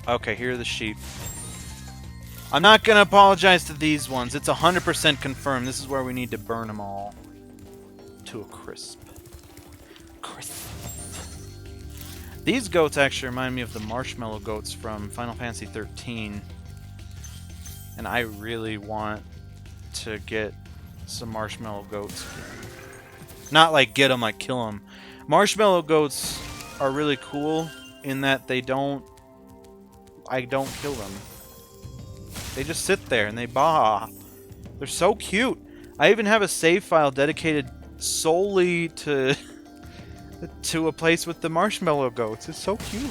Okay, here are the sheep. I'm not gonna apologize to these ones. It's 100% confirmed. This is where we need to burn them all to a crisp. Crisp. These goats actually remind me of the marshmallow goats from Final Fantasy 13. And I really want to get some marshmallow goats. Not like get them, like kill them. Marshmallow goats are really cool in that they don't... I don't kill them. They just sit there and they baa. They're so cute. I even have a save file dedicated solely to to a place with the marshmallow goats. It's so cute.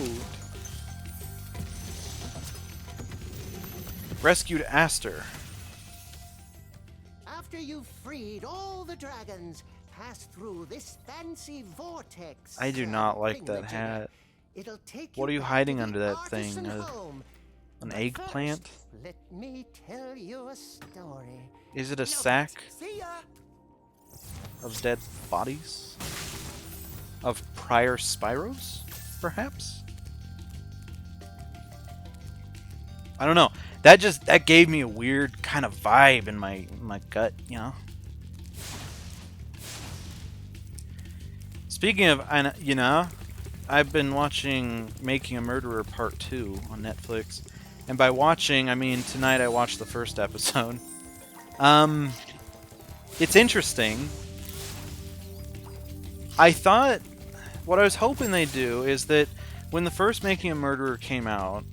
Rescued Aster. After you've freed all the dragons, pass through this fancy vortex. I do not like that hat. It'll take What are you back hiding to under the that thing? artisan home. An But eggplant? first, let me tell you a story. Is it a No, sack see ya. of dead bodies? Of prior Spyros, perhaps? I don't know. That gave me a weird kind of vibe in my gut, you know? Speaking of, you know, I've been watching Making a Murderer Part 2 on Netflix. And by watching, I mean tonight I watched the first episode. It's interesting. I thought, what I was hoping they'd do is that when the first Making a Murderer came out,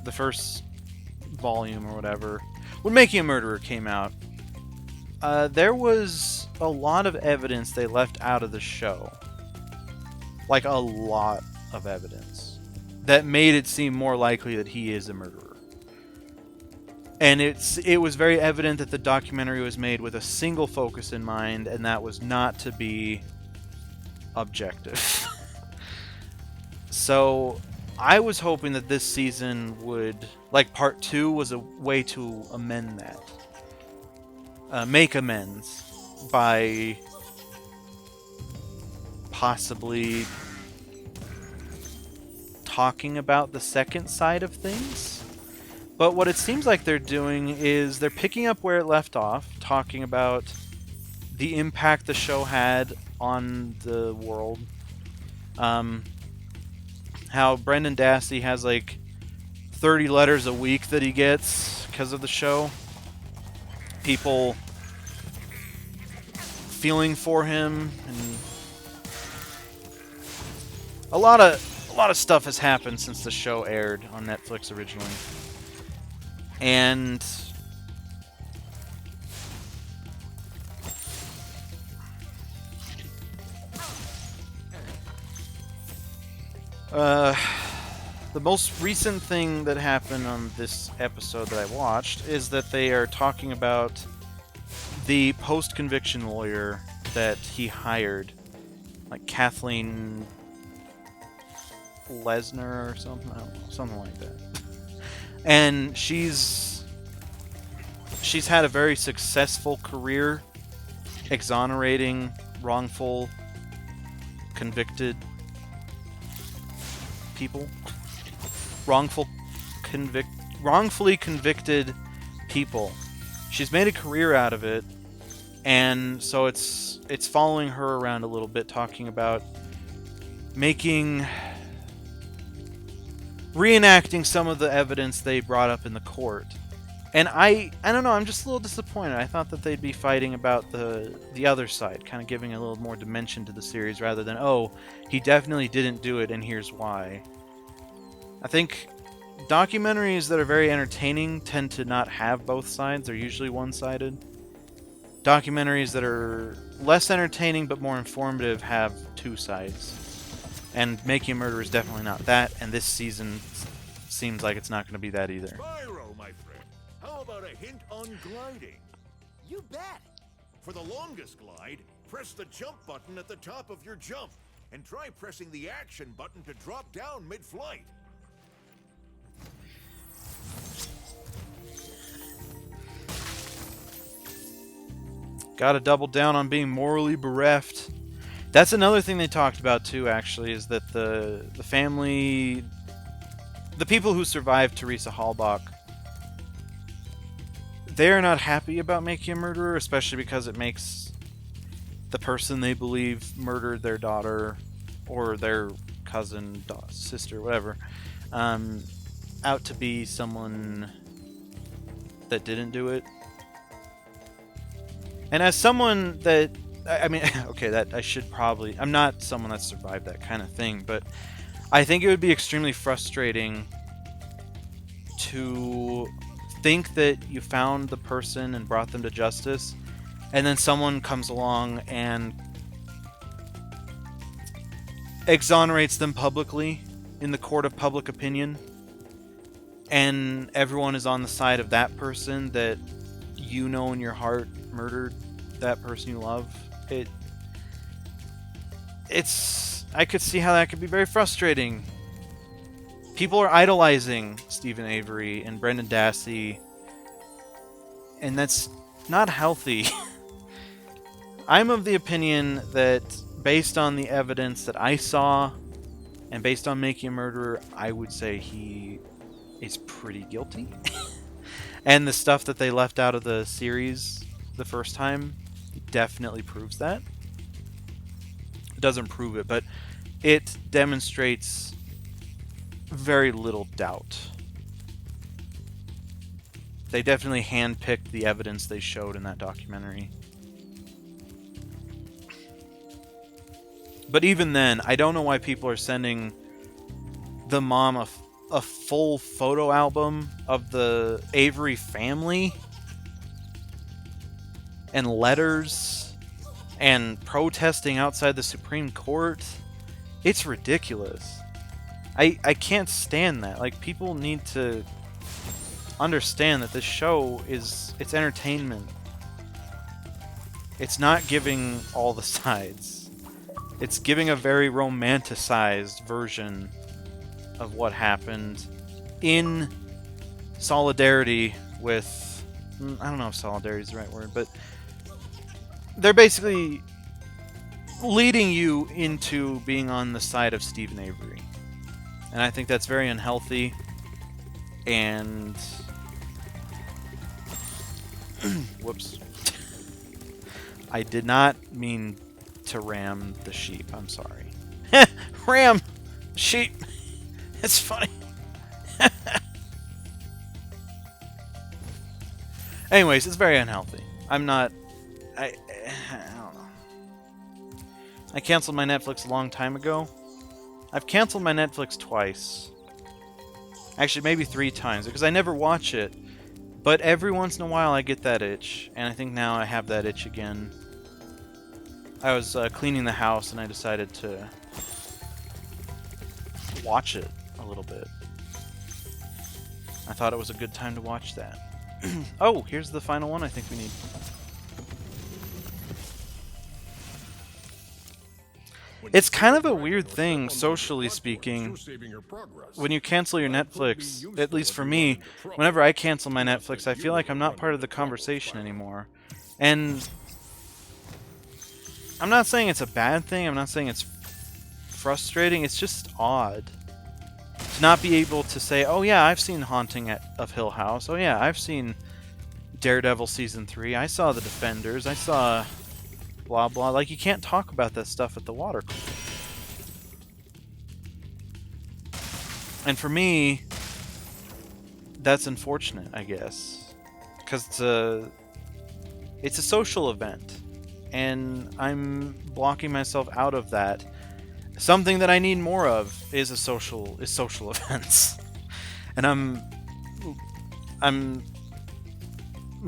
the first volume or whatever, when Making a Murderer came out, there was a lot of evidence they left out of the show. Like, a lot of evidence that made it seem more likely that he is a murderer. And it was very evident that the documentary was made with a single focus in mind, and that was not to be objective. So I was hoping that this season would, like, part 2 was a way to amend that. Make amends by possibly talking about the second side of things. But what it seems like they're doing is they're picking up where it left off, talking about the impact the show had on the world. How Brendan Dassey has like 30 letters a week that he gets because of the show. People feeling for him, and a lot of stuff has happened since the show aired on Netflix originally. And the most recent thing that happened on this episode that I watched is that they are talking about the post-conviction lawyer that he hired, like Kathleen Lesnar or something, I don't know, something like that. And she's had a very successful career exonerating wrongful convicted people. Wrongfully convicted people. She's made a career out of it, and so it's following her around a little bit, talking about reenacting some of the evidence they brought up in the court. And I don't know, I'm just a little disappointed. I thought that they'd be fighting about the other side, kind of giving a little more dimension to the series rather than, oh, he definitely didn't do it and here's why. I think documentaries that are very entertaining tend to not have both sides. They're usually one-sided. Documentaries that are less entertaining but more informative have two sides. And Making a Murderer is definitely not that, and this season seems like it's not going to be that either. Spyro, my friend, how about a hint on gliding? You bet. For the longest glide, press the jump button at the top of your jump, and try pressing the action button to drop down mid-flight. Gotta double down on being morally bereft. That's another thing they talked about too, actually, is that the family the people who survived Teresa Halbach, they're not happy about making a murderer, especially because it makes the person they believe murdered their daughter or their cousin, sister, whatever, out to be someone that didn't do it. And as someone that, I mean, okay, that I should probably, I'm not someone that survived that kind of thing, but I think it would be extremely frustrating to think that you found the person and brought them to justice, and then someone comes along and exonerates them publicly in the court of public opinion, and everyone is on the side of that person that you know in your heart murdered that person you love. It's I could see how that could be very frustrating. People are idolizing Stephen Avery and Brendan Dassey, and that's not healthy. I'm of the opinion that based on the evidence that I saw and based on Making a Murderer, I would say he is pretty guilty. And the stuff that they left out of the series the first time definitely proves that. It doesn't prove it, but it demonstrates very little doubt. They definitely handpicked the evidence they showed in that documentary. But even then, I don't know why people are sending the mom a full photo album of the Avery family and letters and protesting outside the Supreme Court. It's ridiculous. I can't stand that. Like, people need to understand that this show it's entertainment. It's not giving all the sides. It's giving a very romanticized version of what happened in solidarity with... I don't know if solidarity is the right word, but they're basically leading you into being on the side of Stephen Avery. And I think that's very unhealthy. And... whoops. I did not mean to ram the sheep. I'm sorry. Ram! Sheep! It's funny. Anyways, it's very unhealthy. I'm not... I don't know. I canceled my Netflix a long time ago. I've canceled my Netflix twice. Actually, maybe 3 times, because I never watch it. But every once in a while I get that itch, and I think now I have that itch again. I was cleaning the house, and I decided to watch it a little bit. I thought it was a good time to watch that. Oh, here's the final one I think we need. It's kind of a weird thing, socially speaking, when you cancel your Netflix. At least for me, whenever I cancel my Netflix, I feel like I'm not part of the conversation anymore. And I'm not saying it's a bad thing, I'm not saying it's frustrating, it's just odd to not be able to say, oh yeah, I've seen Haunting of Hill House, oh yeah, I've seen Daredevil Season 3, I saw The Defenders, I saw... blah blah. Like, you can't talk about that stuff at the water cooler. And for me, that's unfortunate, I guess, because it's a social event, and I'm blocking myself out of that. Something that I need more of is social events, and I'm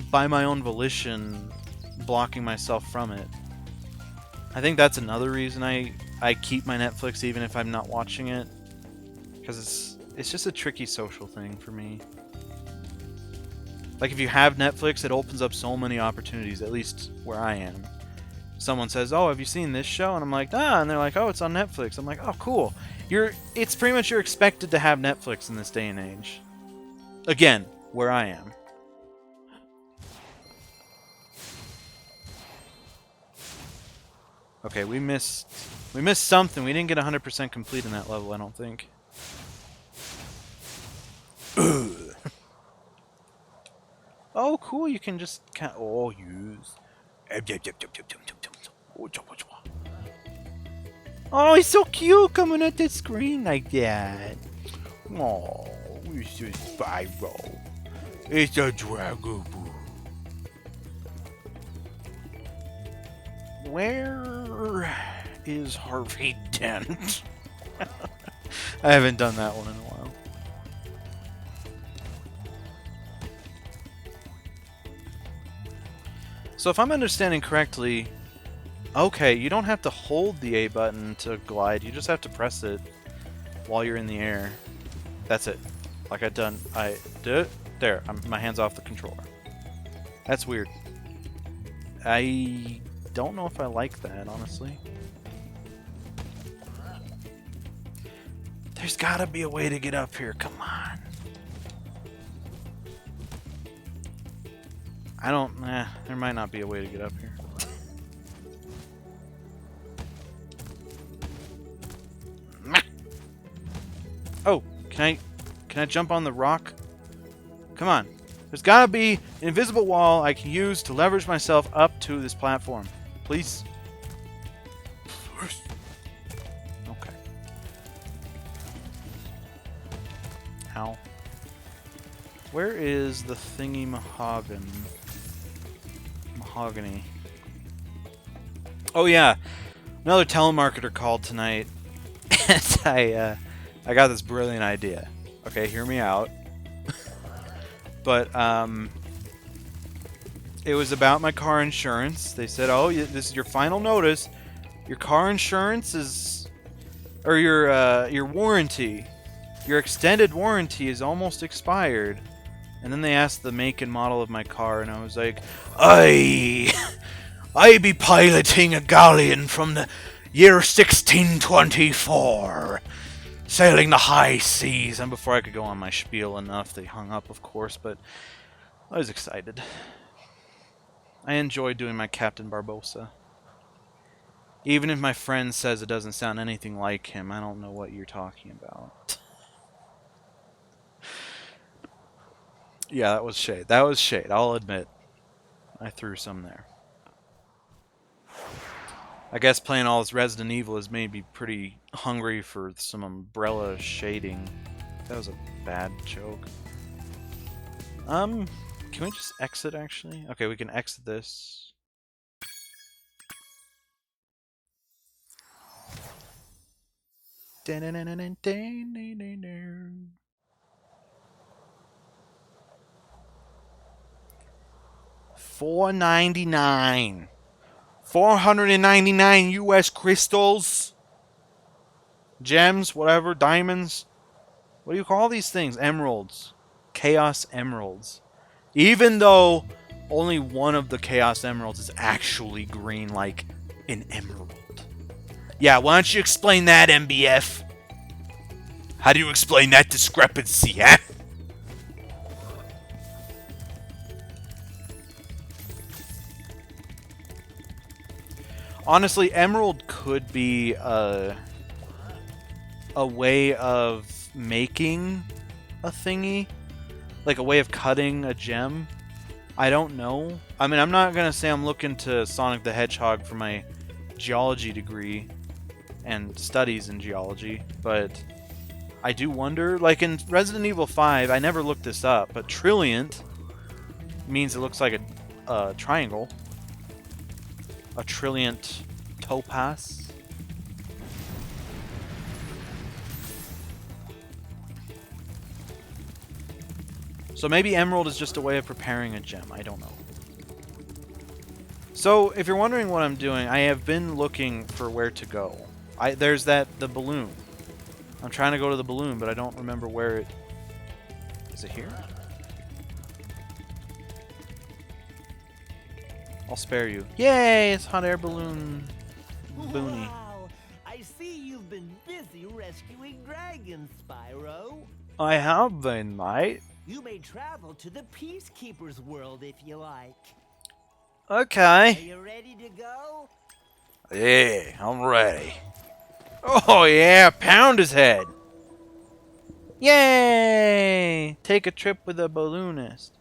by my own volition blocking myself from it. I think that's another reason I keep my Netflix even if I'm not watching it, because it's just a tricky social thing for me. Like, if you have Netflix, it opens up so many opportunities, at least where I am. Someone says, oh, have you seen this show? And I'm like, ah, and they're like, oh, it's on Netflix. I'm like, oh, cool. It's pretty much you're expected to have Netflix in this day and age. Again, where I am. Okay, we missed something. We didn't get 100% complete in that level, I don't think. Oh, cool! You can just use. Oh, he's so cute coming at the screen like that. Oh, it's just Spyro. It's a dragon. Where is Harvey Dent? I haven't done that one in a while. So if I'm understanding correctly, okay, you don't have to hold the A button to glide, you just have to press it while you're in the air. That's it. Like I did. There, my hand's off the controller. That's weird. I don't know if I like that, honestly. There's gotta be a way to get up here, come on. There might not be a way to get up here. Oh, can I jump on the rock? Come on. There's gotta be an invisible wall I can use to leverage myself up to this platform. Please? Okay. Ow. Where is the thingy mahogany? Oh yeah, another telemarketer called tonight, and I got this brilliant idea. Okay, hear me out. But it was about my car insurance. They said, "Oh, this is your final notice. Your car insurance is, or your warranty, your extended warranty is almost expired." And then they asked the make and model of my car, and I was like, I be piloting a galleon from the year 1624, sailing the high seas. And before I could go on my spiel enough, they hung up, of course, but I was excited. I enjoy doing my Captain Barbossa. Even if my friend says it doesn't sound anything like him, I don't know what you're talking about. Yeah, that was shade. That was shade, I'll admit. I threw some there. I guess playing all this Resident Evil has made me pretty hungry for some Umbrella shading. That was a bad joke. Can we just exit, actually? Okay, we can exit this. $4.99. 499 US crystals, gems, whatever, diamonds. What do you call these things? Emeralds. Chaos emeralds. Even though only one of the Chaos emeralds is actually green, like an emerald. Yeah, why don't you explain that, MBF? How do you explain that discrepancy, huh? Honestly, emerald could be a way of making a thingy. Like a way of cutting a gem. I don't know. I mean, I'm not going to say I'm looking to Sonic the Hedgehog for my geology degree and studies in geology, but I do wonder, like in Resident Evil 5, I never looked this up, but trilliant means it looks like a triangle. A trilliant topaz. So maybe emerald is just a way of preparing a gem. I don't know. So if you're wondering what I'm doing, I have been looking for where to go. There's the balloon. I'm trying to go to the balloon, but I don't remember where it... Is it here? I'll spare you. Yay! It's hot air balloon. Boony. Wow! I see you've been busy rescuing dragons, Spyro. I have been, mate. You may travel to the Peacekeeper's world if you like. Are Okay. you ready to go? Yeah, I'm ready. Oh yeah, pound his head. Yay! Take a trip with a balloonist.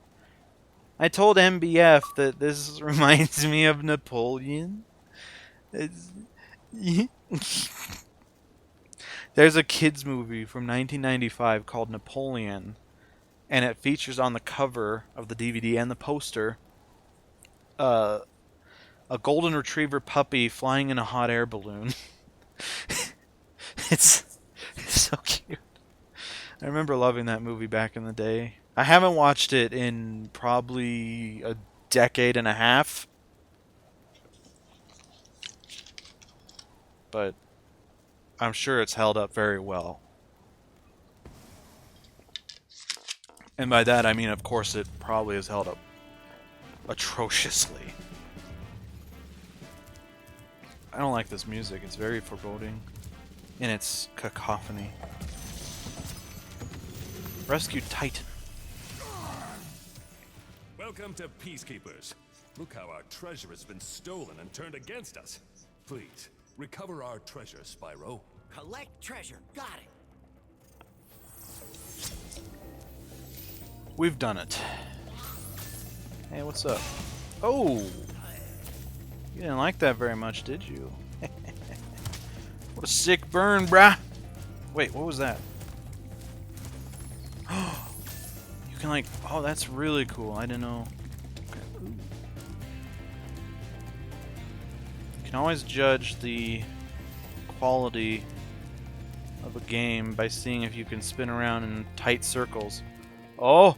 I told MBF that this reminds me of Napoleon. It's There's a kids movie from 1995 called Napoleon, and it features on the cover of the DVD and the poster uh, a golden retriever puppy flying in a hot air balloon. It's so cute. I remember loving that movie back in the day. I haven't watched it in probably a decade and a half, but I'm sure it's held up very well. And by that I mean, of course, it probably has held up atrociously. I don't like this music. It's very foreboding in its cacophony. Rescue Titan. Welcome to Peacekeepers. Look how our treasure has been stolen and turned against us. Please, recover our treasure, Spyro. Collect treasure. Got it. We've done it. Hey, what's up? Oh! You didn't like that very much, did you? What a sick burn, brah! Wait, what was that? You can like... Oh, that's really cool. I didn't know. Okay. Ooh. You can always judge the quality of a game by seeing if you can spin around in tight circles. Oh!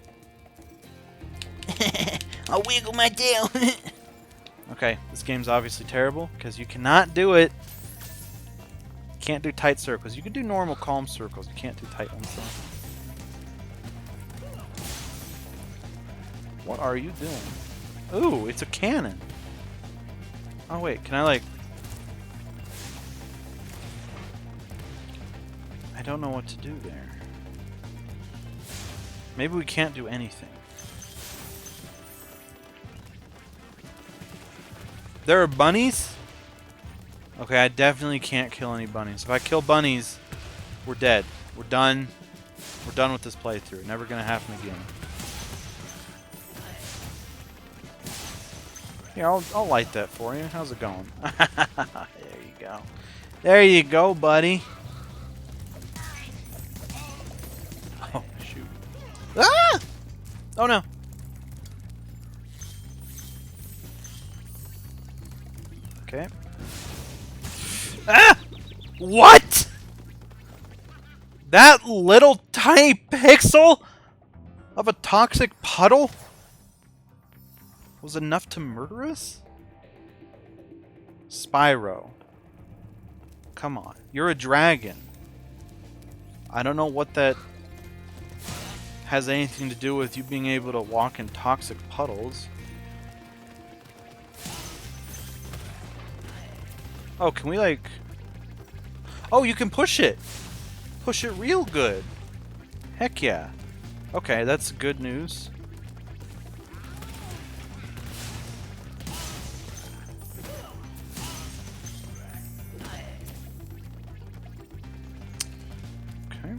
I'll wiggle my tail. Okay, this game's obviously terrible because you cannot do it. You can't do tight circles. You can do normal calm circles. You can't do tight ones though. What are you doing? Ooh, it's a cannon. Oh wait, can I like... I don't know what to do there. Maybe we can't do anything. There are bunnies? Okay, I definitely can't kill any bunnies. If I kill bunnies, we're dead. We're done. We're done with this playthrough. Never gonna happen again. Here, I'll light that for you. How's it going? There you go. There you go, buddy. Oh, shoot. Ah! Oh, no. Okay. Ah! What? That little tiny pixel of a toxic puddle was enough to murder us? Spyro. Come on. You're a dragon. I don't know what that has anything to do with you being able to walk in toxic puddles. Oh, can we like... Oh, you can push it! Push it real good! Heck yeah. Okay, that's good news. Okay.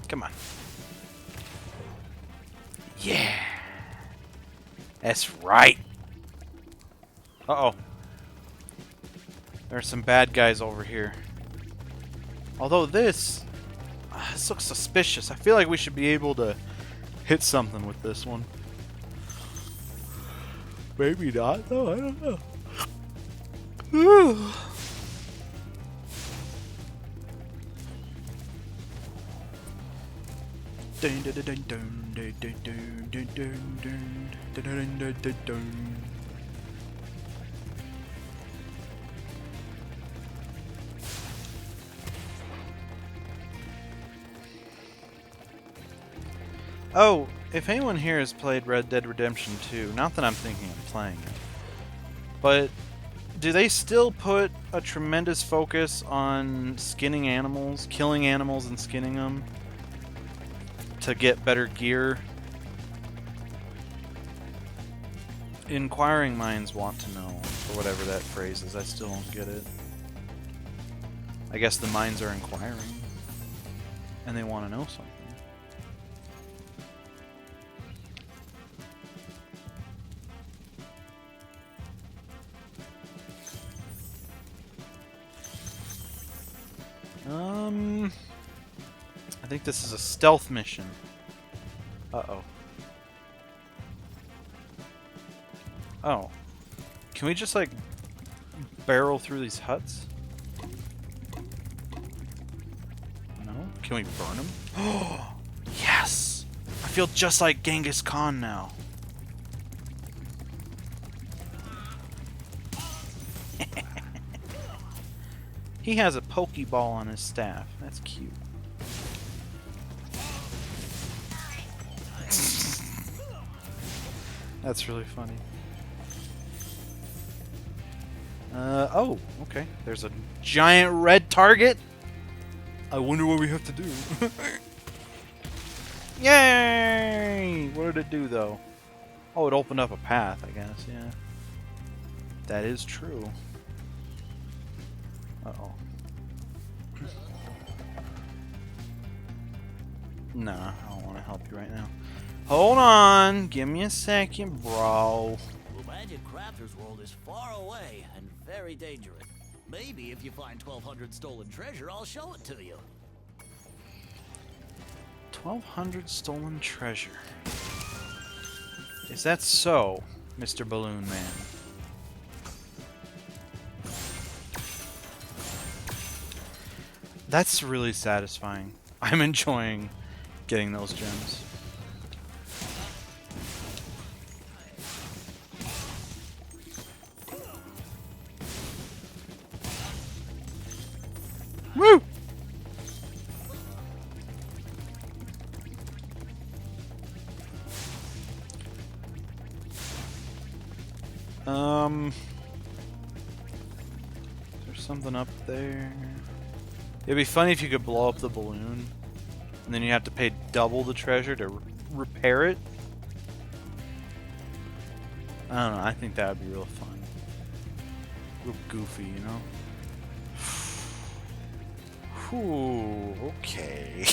Come on. Yeah. That's right. Uh-oh. There are some bad guys over here. Although this looks suspicious. I feel like we should be able to hit something with this one. Maybe not, though. I don't know. Oh, if anyone here has played Red Dead Redemption 2, not that I'm thinking of playing it, but do they still put a tremendous focus on skinning animals, killing animals and skinning them to get better gear? Inquiring minds want to know, or whatever that phrase is. I still don't get it. I guess the minds are inquiring, and they want to know something. I think this is a stealth mission. Uh-oh. Oh. Can we just, like, barrel through these huts? No? Can we burn them? Oh, yes! I feel just like Genghis Khan now. He has a Pokeball on his staff. That's cute. That's really funny. Oh, okay. There's a giant red target. I wonder what we have to do. Yay! What did it do, though? Oh, it opened up a path, I guess, yeah. That is true. Uh-oh. Nah, I don't want to help you right now. Hold on! Give me a second, bro. The Magic Crafter's World is far away and very dangerous. Maybe if you find 1,200 stolen treasure, I'll show it to you. 1,200 stolen treasure. Is that so, Mr. Balloon Man? That's really satisfying. I'm enjoying getting those gems. Woo! There's something up there. It'd be funny if you could blow up the balloon, and then you have to pay double the treasure to repair it. I don't know, I think that would be real fun. Real goofy, you know? Whew, okay.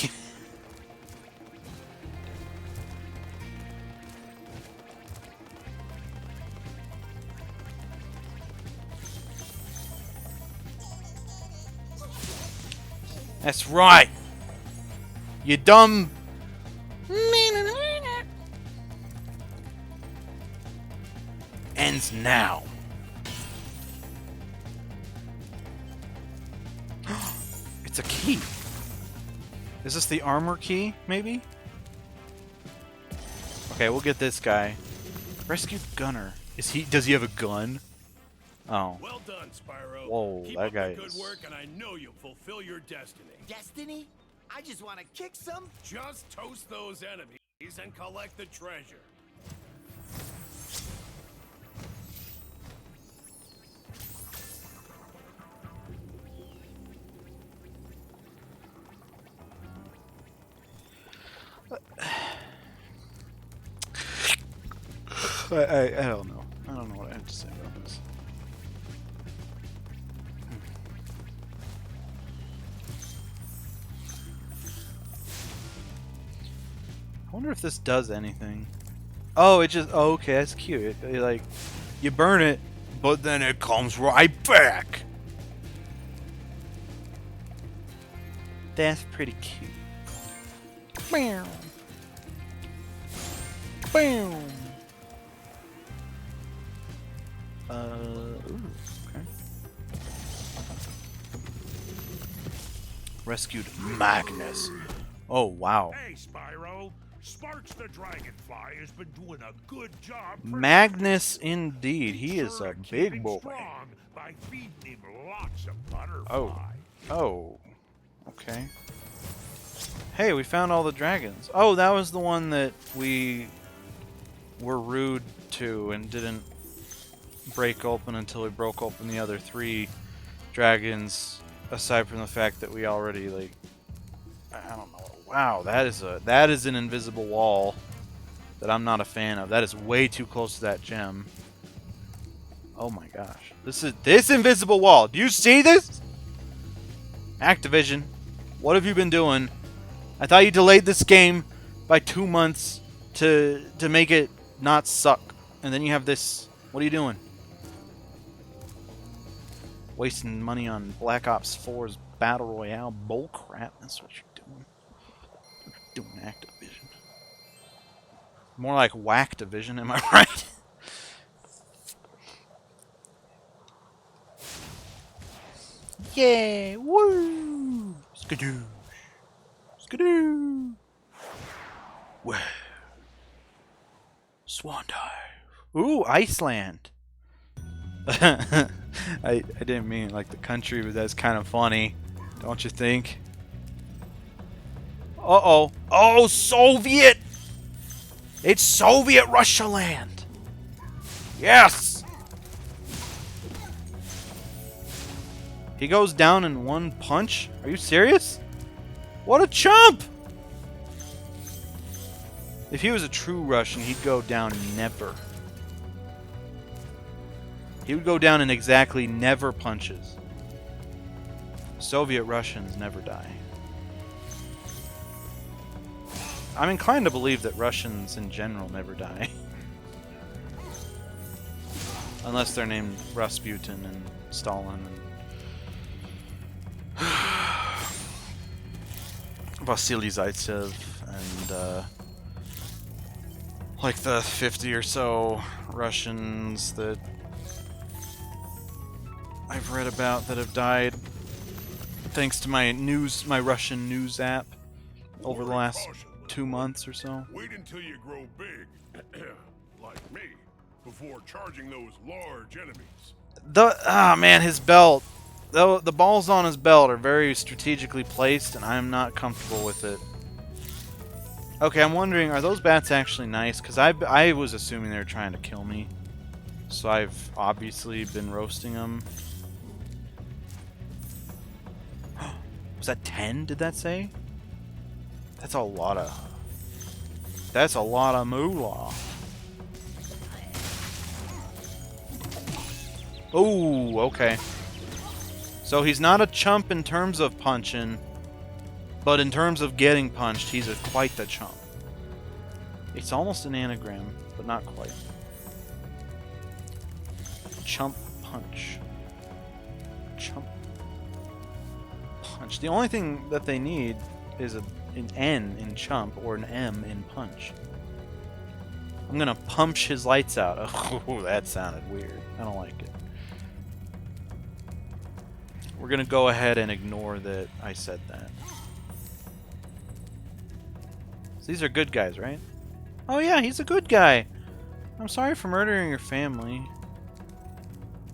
That's right! You dumb... Ends now. It's a key. Is this the armor key, maybe? Okay, we'll get this guy. Rescue Gunner. Does he have a gun? Oh. Well done, Spyro. Whoa, Keep that up guy the good is... work, and I know you'll fulfill your destiny. Destiny? I just want to kick some. Just toast those enemies and collect the treasure. I don't know. I don't know what I have to say about this. I wonder if this does anything. Oh, it just... Oh, okay, that's cute. It, like, you burn it, but then it comes right back. That's pretty cute. Bam. Bam. Ooh, okay. Rescued Magnus. Oh, wow. Hey, Spyro. Sparks the Dragonfly has been doing a good job. Magnus indeed. He is a big boy. Strong by feeding him lots of butterfly. Oh. Oh. Okay. Hey, we found all the dragons. Oh, that was the one that we were rude to and didn't break open until we broke open the other 3 dragons, aside from the fact that we already, like, I don't know. Wow, that is an invisible wall that I'm not a fan of. That is way too close to that gem. Oh my gosh. This invisible wall. Do you see this? Activision, what have you been doing? I thought you delayed this game by 2 months to make it not suck. And then you have this. What are you doing? Wasting money on Black Ops 4's Battle Royale bullcrap. That's what you're doing. You're doing Activision. More like Whack-Division, am I right? Yeah! Woo! Skadoosh! Skadoo! Whoa. Swan dive. Ooh, Iceland! I didn't mean like the country, but that's kind of funny. Don't you think? Uh-oh. Oh, Soviet! It's Soviet Russia land! Yes! He goes down in one punch? Are you serious? What a chump! If he was a true Russian, he'd go down never. He would go down in exactly never punches. Soviet Russians never die. I'm inclined to believe that Russians in general never die. Unless they're named Rasputin and Stalin and Vasily Zaitsev and like the 50 or so Russians that I've read about that have died thanks to my Russian news app over the last 2 months or so. Wait until you grow big, like me, before charging those large enemies. Man, his belt. The balls on his belt are very strategically placed, and I'm not comfortable with it. Okay, I'm wondering, are those bats actually nice? Because I was assuming they were trying to kill me. So I've obviously been roasting them. Was that 10, did that say? That's a lot of moolah. Oh, okay. So he's not a chump in terms of punching, but in terms of getting punched, he's quite the chump. It's almost an anagram, but not quite. Chump punch. Chump punch. The only thing that they need is an N in chump or an M in punch. I'm gonna punch his lights out. Oh, that sounded weird. I don't like it. We're gonna go ahead and ignore that I said that. So these are good guys, right? Oh yeah, he's a good guy. I'm sorry for murdering your family.